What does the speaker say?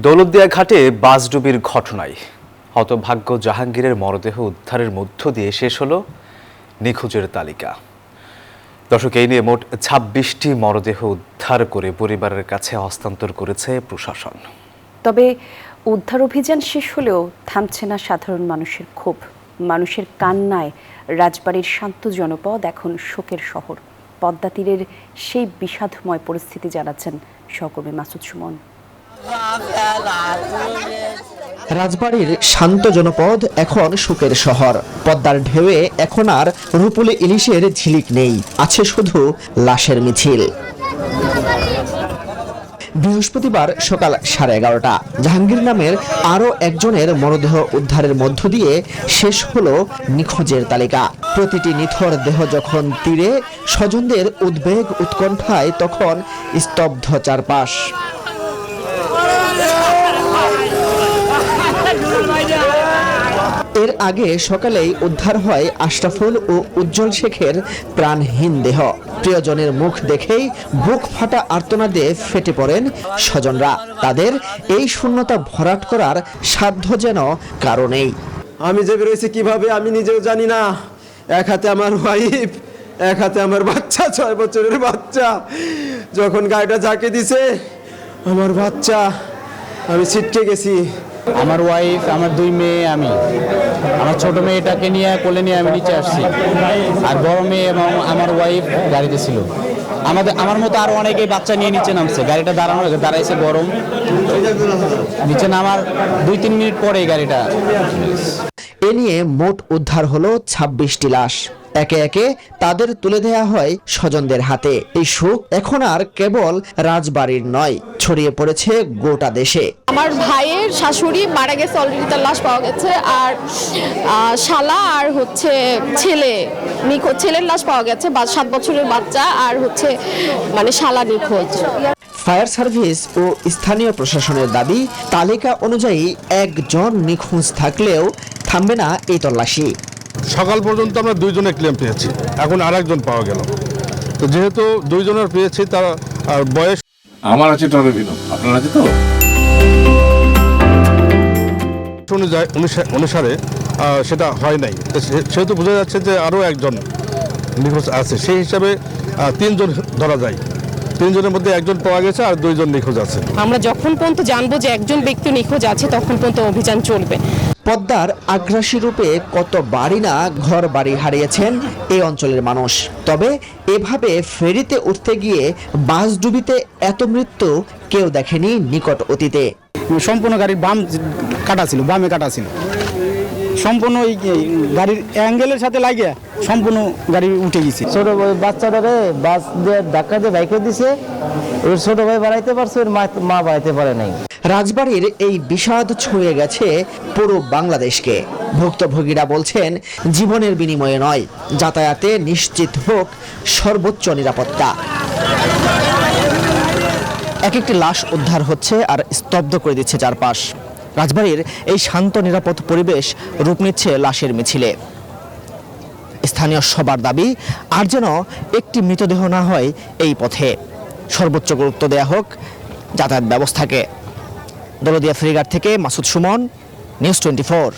দৌলতদিয়া ঘাটে বাসডুবির ঘটনায় হতভাগ্য জাহাঙ্গীরের মরদেহ উদ্ধারের মধ্য দিয়ে শেষ হলো নিখোঁজের তালিকা। দর্শক, এই নিয়ে মোট ২৬টি মরদেহ উদ্ধার করে পরিবারের কাছে হস্তান্তর করেছে প্রশাসন। তবে উদ্ধার অভিযান শেষ হলেও থামছে না সাধারণ মানুষের ক্ষোভ। মানুষের কান্নায় রাজবাড়ির শান্ত জনপদ এখন শোকের শহর। পদ্মা তীরের সেই বিষাদময় পরিস্থিতি জানাচ্ছেন সহকর্মী মাসুদ সুমন। রাজবাড়ির শান্ত জনপদ এখন শোকের শহর। পদ্মার ঢেউয়ে এখন আর রূপলি ইলিশের ঝিলিক নেই, আছে শুধু লাশের মিছিল। বৃহস্পতিবার সকাল 11:30 জাহাঙ্গীর নামের আরও একজনের মরদেহ উদ্ধারের মধ্য দিয়ে শেষ হলো নিখোঁজের তালিকা। প্রতিটি নিথর দেহ যখন তীরে, স্বজনদের উদ্বেগ উৎকণ্ঠায় তখন স্তব্ধ চারপাশ। এর আগে সকালেই উদ্ধার হয় আশরাফুল ও উজ্জ্বল শেখের প্রাণহীন দেহ। প্রিয়জনের মুখ দেখেই বুক ফাটা আর্তনাদে ফেটে পড়েন স্বজনরা। তাদের এই শূন্যতা ভরাট করার সাধ্য যেন কারো নেই। আমি যে বেরোইছি কিভাবে আমি নিজেও জানি না। এক হাতে আমার ওয়াইফ, এক হাতে আমার বাচ্চা, 6 বছরের বাচ্চা। যখন গাড়িটা ঝাঁকে দিছে আমার বাচ্চা, আমি ছিটকে গেছি। আমার ওয়াইফ, আমার 2 মেয়ে, আমি আমার ছোট মেয়েটাকে নিয়ে কোলে নিয়ে আমি নিচে আসছি, আর বড় মেয়ে এবং আমার ওয়াইফ গাড়িতে ছিল। আমার মতো আরো অনেকেই বাচ্চা নিয়ে নিচে নামছে। গাড়িটা দাঁড়াইছে গরম, নিচে নামার 2-3 মিনিট পরে গাড়িটা। এ নিয়ে মোট উদ্ধার হলো 26টি লাশ। একে একে তাদের তুলে দেয়া হয় স্বজনদের হাতে। এই শোক এখন আর কেবল রাজবাড়ির নয়, ছড়িয়ে পড়েছে গোটা দেশে। আমার ভাইয়ের শাশুড়ি মারা গেছে, অলরেডি তার লাশ পাওয়া গেছে। আর শালা আর ছেলের লাশ পাওয়া গেছে, 7 বছরের বাচ্চা, আর মানে শালা নিখোঁজ। ফায়ার সার্ভিস ও স্থানীয় প্রশাসনের দাবি, তালিকা অনুযায়ী একজন নিখোঁজ থাকলেও থামবে না এই তল্লাশি। সকাল পর্যন্ত আমরা 2 জনের ক্লেম পেয়েছি, এখন আরেকজন পাওয়া গেল। তো যেহেতু 2 জনের পেয়েছি, তার বয়স আমার আছে টরেভিনো, আপনার আছে তো? অনুসারে সেটা হয় নাই, সেহেতু বোঝা যাচ্ছে যে আরও একজন নিখোঁজ আছে। সেই হিসাবে 3 জন ধরা যায়। 3 জনের মধ্যে একজন পাওয়া গেছে আর 2 জন নিখোঁজ আছে। আমরা যখন পর্যন্ত জানবো যে একজন ব্যক্তি নিখোঁজ আছে, তখন পর্যন্ত অভিযান চলবে। পদ্মার আগ্রাসী রূপে কত বাড়ি না ঘর বাড়ি হারিয়েছেন এই অঞ্চলের মানুষ। তবে এভাবে ফেরিতে উঠতে গিয়ে বাস ডুবিতে এত মৃত্যু কেউ দেখেনি নিকট অতীতে। সম্পূর্ণ গাড়ির বামে কাটা ছিল, সম্পূর্ণ ওই গাড়ির অ্যাঙ্গেলের সাথে লাগিয়ে সম্পূর্ণ গাড়ি উঠে গেছে। ছোট বাচ্চাটারে বাস দিয়ে ধাক্কা দিয়ে বাইকে দিছে, ওর ছোট ভাই বাড়াইতে পারছে, ওর মা বাড়াইতে পারে নাই। রাজবাড়ির এই বিষাদ ছুঁয়ে গেছে পুরো বাংলাদেশকে। ভুক্তভোগীরা বলছেন, জীবনের বিনিময়ে নয়, যাতায়াতে নিশ্চিত হোক সর্বোচ্চ নিরাপত্তা। এক একটি লাশ উদ্ধার হচ্ছে আর স্তব্ধ করে দিচ্ছে চারপাশ। রাজবাড়ির এই শান্ত নিরাপদ পরিবেশ রূপ নিচ্ছে লাশের মিছিলে। স্থানীয় সবার দাবি, আর যেন একটি মৃতদেহ না হয় এই পথে। সর্বোচ্চ গুরুত্ব দেয়া হোক যাতায়াত ব্যবস্থাকে। দৌলতদিয়া ফেরিঘাট থেকে মাসুদ সুমন, নিউজ 24।